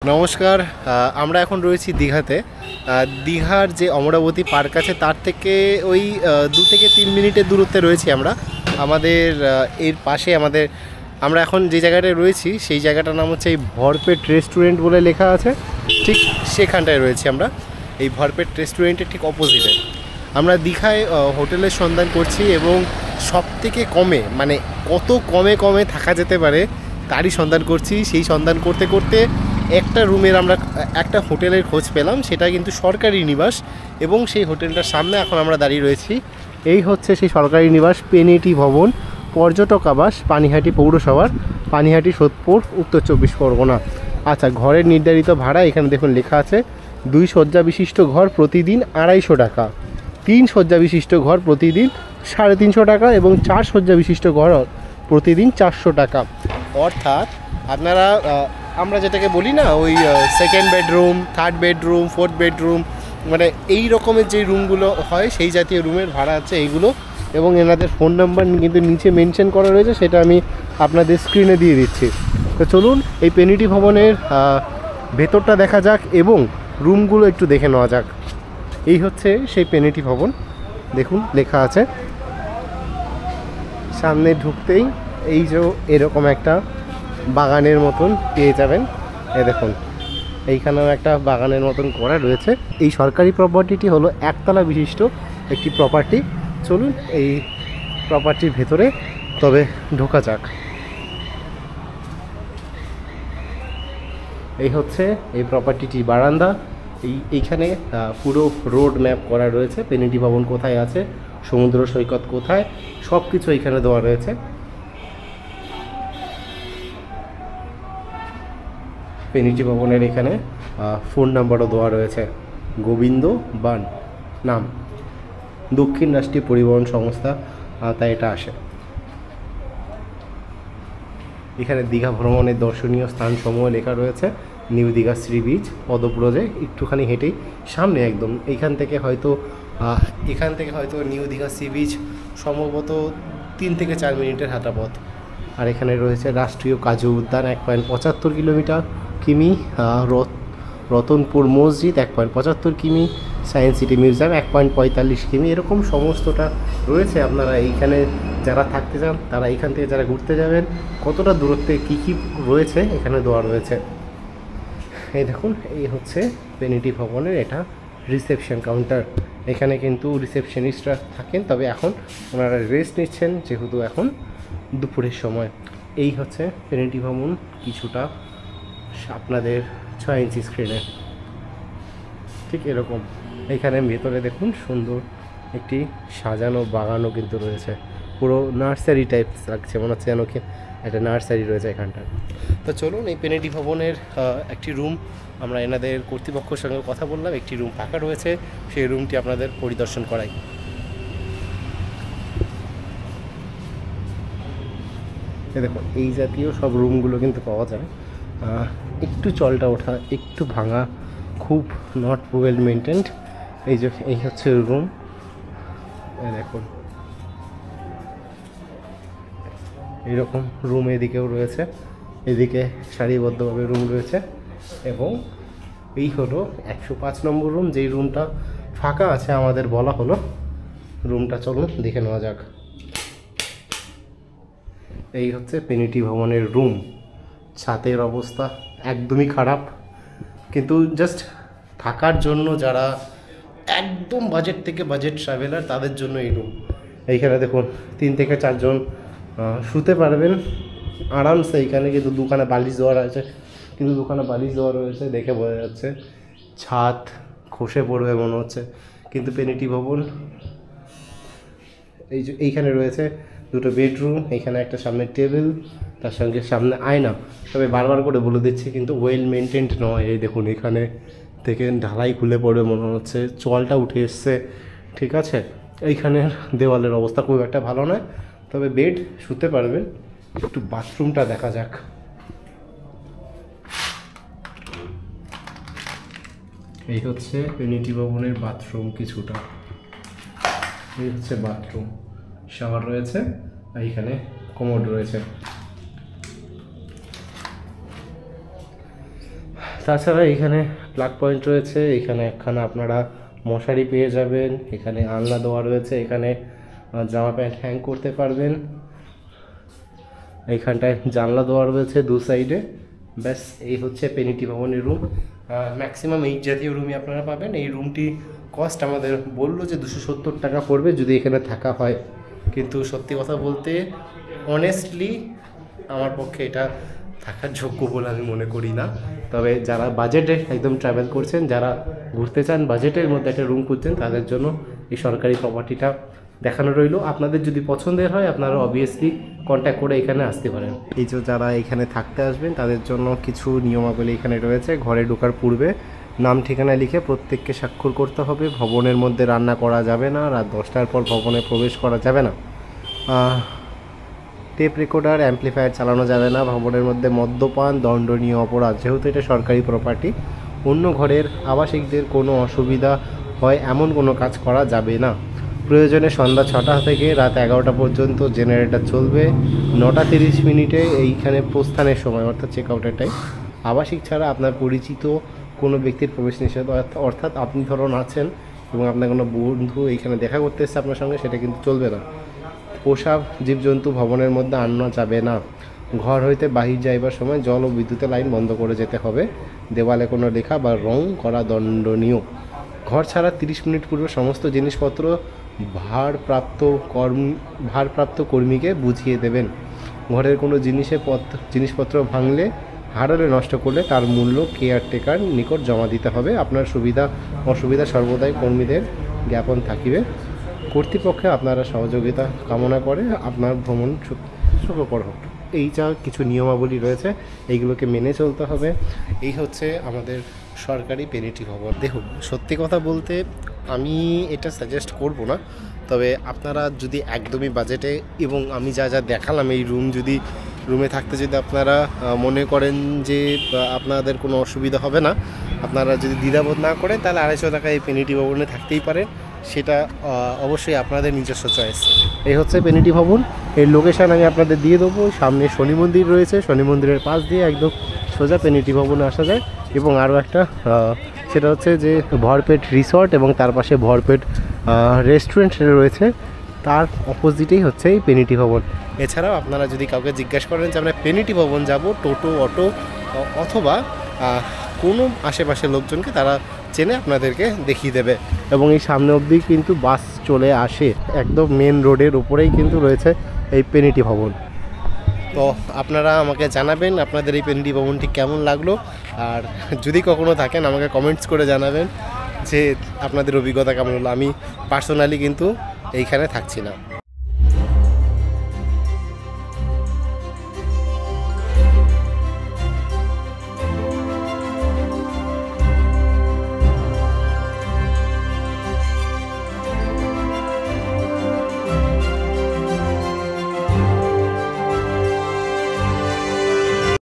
নমস্কার। আমরা এখন রয়েছি দীঘাতে। দীঘার যে অমরাবতী পার্ক আছে তার থেকে ওই 2 থেকে 3 মিনিটের দূরত্বে রয়েছি আমরা। আমাদের এর পাশে আমরা এখন যে জায়গাটায় রয়েছি সেই জায়গাটার নাম হচ্ছে এই ভরপেট রেস্টুরেন্ট বলে লেখা আছে, ঠিক সেখানটায় রয়েছি আমরা। এই ভরপেট রেস্টুরেন্টের ঠিক অপোজিটে আমরা দীঘায় হোটেলের সন্ধান করছি এবং সব থেকে কমে, মানে কত কমে কমে থাকা যেতে পারে তারই সন্ধান করছি। সেই সন্ধান করতে করতে একটা রুমের আমরা একটা হোটেলের খোঁজ পেলাম, সেটা কিন্তু সরকারি নিবাস এবং সেই হোটেলটার সামনে এখন আমরা দাঁড়িয়ে রয়েছি। এই হচ্ছে সেই সরকারি নিবাস, পেনেটি ভবন, পর্যটক আবাস, পানিহাটি পৌরসভার, পানিহাটি সোদপুর, উত্তর 24 পরগনা। আচ্ছা, ঘরের নির্ধারিত ভাড়া এখানে দেখুন লেখা আছে 2 শয্যা বিশিষ্ট ঘর প্রতিদিন 250 টাকা, 3 শয্যা বিশিষ্ট ঘর প্রতিদিন 350 টাকা এবং 4 শয্যা বিশিষ্ট ঘর প্রতিদিন 400 টাকা। অর্থাৎ আপনারা আমরা যেটাকে বলি না, ওই second bedroom, third bedroom, fourth bedroom, মানে এই রকমের যে রুমগুলো হয় সেই জাতীয় রুমের ভাড়া আছে এইগুলো। এবং এনাদের ফোন নাম্বার কিন্তু নিচে মেনশন করা রয়েছে, সেটা আমি আপনাদের স্ক্রিনে দিয়ে দিচ্ছি। তো চলুন এই পেনিটি ভবনের ভেতরটা দেখা যাক এবং রুমগুলো একটু দেখে নেওয়া যাক। এই হচ্ছে সেই পেনিটি ভবন, দেখুন লেখা আছে। সামনে ঢুকতেই এই যে এরকম একটা বাগানের মতন পেয়ে যাবেন। এই দেখুন এইখানেও একটা বাগানের মতন করা রয়েছে। এই সরকারি প্রপার্টিটি হলো একতলা বিশিষ্ট একটি প্রপার্টি। চলুন এই প্রপার্টির ভেতরে তবে ঢোকা যাক। এই হচ্ছে এই প্রপার্টিটি বারান্দা। এইখানে পুরো রোড ম্যাপ করা রয়েছে, পেনিটি ভবন কোথায় আছে, সমুদ্র সৈকত কোথায়, সব কিছু এইখানে দেওয়া রয়েছে। পেনিটি ভবনের এখানে ফোন নাম্বারও দেওয়া রয়েছে, গোবিন্দ বান নাম, দক্ষিণ রাষ্ট্রীয় পরিবহন সংস্থা, তাই এটা আসে। এখানে দীঘা ভ্রমণের দর্শনীয় স্থানসমূহ লেখা রয়েছে। নিউ দীঘা সি বিচ, পদব্রজে একটুখানি হেঁটেই সামনে একদম। এখান থেকে হয়তো নিউ দীঘা সি বিচ সম্ভবত 3 থেকে 4 মিনিটের হাঁটা পথ। আর এখানে রয়েছে রাষ্ট্রীয় কাজু উদ্যান 1.75 কিলোমিটার কিমি, রতনপুর মসজিদ 1.75 কিমি, সায়েন্স সিটি মিউজিয়াম 1.45 কিমি, এরকম সমস্তটা রয়েছে। আপনারা এইখানে যারা থাকতে চান তারা এইখান থেকে যারা ঘুরতে যাবেন, কতটা দূরত্বে কী কী রয়েছে এখানে দেওয়া রয়েছে। এই দেখুন, এই হচ্ছে পেনিটি ভবনের এটা রিসেপশন কাউন্টার। এখানে কিন্তু রিসেপশনিস্টরা থাকেন, তবে এখন ওনারা রেস্ট নিচ্ছেন যেহেতু এখন দুপুরের সময়। এই হচ্ছে পেনিটি ভবন কিছুটা আপনাদের 6 ইঞ্চি স্ক্রিনে, ঠিক এরকম। এখানে ভেতরে দেখুন সুন্দর একটি সাজানো বাগানও কিন্তু রয়েছে, পুরো নার্সারি টাইপস লাগছে, মনে হচ্ছে যেন কি একটা নার্সারি রয়েছে এখানটা। তো চলুন এই পেনিটি ভবনের একটি রুম, আমরা এনাদের কর্তৃপক্ষের সঙ্গে কথা বললাম, একটি রুম ফাঁকা রয়েছে, সেই রুমটি আপনাদের পরিদর্শন করাই। দেখুন এই জাতীয় সব রুমগুলো কিন্তু পাওয়া যায়, একটু চলটা ওঠা, একটু ভাঙা, খুব নট ওয়েল মেনটেন্ড। এই হচ্ছে রুম। দেখুন এইরকম রুম এদিকেও রয়েছে, এদিকে সারিবদ্ধভাবে রুম রয়েছে। এবং এই হলো 105 নম্বর রুম, যেই রুমটা ফাঁকা আছে আমাদের বলা হলো। রুমটা চলুন দেখে নেওয়া যাক। এই হচ্ছে পেনিটি ভবনের রুম। ছাদের অবস্থা একদমই খারাপ, কিন্তু জাস্ট থাকার জন্য যারা একদম বাজেট থেকে বাজেট ট্রাভেলার তাদের জন্য এই রুম। এইখানে দেখুন 3 থেকে 4 জন শুতে পারবেন আরামসে এইখানে। কিন্তু দোকানে বালিশ দেওয়া রয়েছে, দেখে বোঝা যাচ্ছে ছাদ খসে পড়বে মনে হচ্ছে। কিন্তু পেনিটি ভবন এইখানে রয়েছে 2টো বেডরুম, এখানে একটা সামনে টেবিল, তার সঙ্গে সামনে আয়না। তবে বারবার করে বলে দিচ্ছি কিন্তু ওয়েল মেনটেন্ড নয়। এই দেখুন এখানে থেকে ঢালাই খুলে পড়বে মনে হচ্ছে, চলটা উঠে এসছে, ঠিক আছে। এইখানের দেওয়ালের অবস্থা খুব একটা ভালো নয়, তবে বেড শুতে পারবেন। একটু বাথরুমটা দেখা যাক। এই হচ্ছে পেনিটি ভবনের বাথরুম কিছুটা। এই হচ্ছে বাথরুম, শাওয়ার রয়েছে, এইখানে কোমোড রয়েছে। তাছাড়া এখানে প্লাগ পয়েন্ট রয়েছে, এখানে একখানা আপনারা মশারি পেয়ে যাবেন, এখানে আলনা দেওয়া রয়েছে, এখানে জামা প্যান্ট হ্যাং করতে পারবেন, এইখানটায় জানলা দেওয়া রয়েছে দু সাইডে। ব্যাস এই হচ্ছে পেনিটি ভবনের রুম। ম্যাক্সিমাম এই জাতীয় রুমই আপনারা পাবেন। এই রুমটি কস্ট আমাদের বললো যে 270 টাকা পড়বে যদি এখানে থাকা হয়, কিন্তু সত্যি কথা বলতে অনেস্টলি আমার পক্ষে এটা থাকার যোগ্য বলে আমি মনে করি না। তবে যারা বাজেটে একদম ট্রাভেল করছেন, যারা ঘুরতে চান, বাজেটের মধ্যে একটা রুম খুঁজছেন, তাদের জন্য এই সরকারি প্রপার্টিটা দেখানো রইলো। আপনাদের যদি পছন্দের হয় আপনারা অবভিয়াসলি কন্ট্যাক্ট করে এখানে আসতে পারেন। এই যে যারা এখানে থাকতে আসবেন তাদের জন্য কিছু নিয়মাবলী এখানে রয়েছে। ঘরে ঢোকার পূর্বে নাম ঠিকানা লিখে প্রত্যেককে স্বাক্ষর করতে হবে। ভবনের মধ্যে রান্না করা যাবে না, রাত 10টার পর ভবনে প্রবেশ করা যাবে না, টেপ রেকর্ডার অ্যাম্প্লিফায়ার চালানো যাবে না, ভবনের মধ্যে মদ্যপান দণ্ডনীয় অপরাধ। যেহেতু এটা সরকারি প্রপার্টি, অন্য ঘরের আবাসিকদের কোনো অসুবিধা হয় এমন কোনো কাজ করা যাবে না। প্রয়োজনে সন্ধ্যা 6টা থেকে রাত 11টা পর্যন্ত জেনারেটর চলবে। 9টা 30 মিনিটে এইখানে প্রস্থানের সময় অর্থাৎ চেক আউটের টাইম। আবাসিক ছাড়া আপনার পরিচিত কোনো ব্যক্তির প্রবেশ নিষেধ, অর্থাৎ আপনি ধরুন আছেন এবং আপনার কোনো বন্ধু এইখানে দেখা করতে এসছে আপনার সঙ্গে, সেটা কিন্তু চলবে না। পোষা জীবজন্তু ভবনের মধ্যে আনা যাবে না। ঘর হইতে বাহির যাইবার সময় জল ও বিদ্যুতের লাইন বন্ধ করে যেতে হবে। দেওয়ালে কোনো লেখা বা রং করা দণ্ডনীয়। ঘর ছাড়া 30 মিনিট পূর্বে সমস্ত জিনিসপত্র ভারপ্রাপ্ত কর্মীকে বুঝিয়ে দেবেন। ঘরের কোনো জিনিসপত্র ভাঙলে, হারালে, নষ্ট করলে তার মূল্য কেয়ারটেকার নিকট জমা দিতে হবে। আপনার সুবিধা অসুবিধা সর্বদাই কর্মীদের জ্ঞাপন থাকিবে। কর্তৃপক্ষে আপনারা সহযোগিতা কামনা করে আপনার ভ্রমণ সুখকর হোক। এই যা কিছু নিয়মাবলী রয়েছে এইগুলোকে মেনে চলতে হবে। এই হচ্ছে আমাদের সরকারি পেনিটি ভবন। দেখুন, সত্যি কথা বলতে আমি এটা সাজেস্ট করব না, তবে আপনারা যদি একদমই বাজেটে এবং আমি যা যা দেখালাম এই রুমে থাকতে যদি আপনারা মনে করেন যে আপনাদের কোনো অসুবিধা হবে না, আপনারা যদি দ্বিধাবোধ না করেন, তাহলে 250 টাকা এই পেনিটি ভবনে থাকতেই পারেন। সেটা অবশ্যই আপনাদের নিজস্ব চয়েস। এই হচ্ছে পেনিটি ভবন। এর লোকেশান আমি আপনাদের দিয়ে দেবো। সামনে শনি মন্দির রয়েছে, শনি মন্দিরের পাশ দিয়ে একদম সোজা পেনিটি ভবনে আসা যায়। এবং আরও একটা সেটা হচ্ছে যে ভরপেট রিসর্ট এবং তার পাশে ভরপেট রেস্টুরেন্ট রয়েছে, তার অপোজিটেই হচ্ছে এই পেনিটি ভবন। এছাড়াও আপনারা যদি কাউকে জিজ্ঞাসা করেন যে আমরা পেনিটি ভবন যাব, টোটো, অটো অথবা কোনো আশেপাশের লোকজনকে তারা চেনে আপনাদেরকে দেখিয়ে দেবে। এবং এই সামনে অবধি কিন্তু বাস চলে আসে, একদম মেন রোডের উপরেই কিন্তু রয়েছে এই পেনিটি ভবন। তো আপনারা আমাকে জানাবেন আপনাদের এই পেনিটি ভবনটি কেমন লাগলো, আর যদি কখনো থাকেন আমাকে কমেন্টস করে জানাবেন যে আপনাদের অভিজ্ঞতা কেমন হলো। আমি পার্সোনালি কিন্তু এইখানে থাকছি না।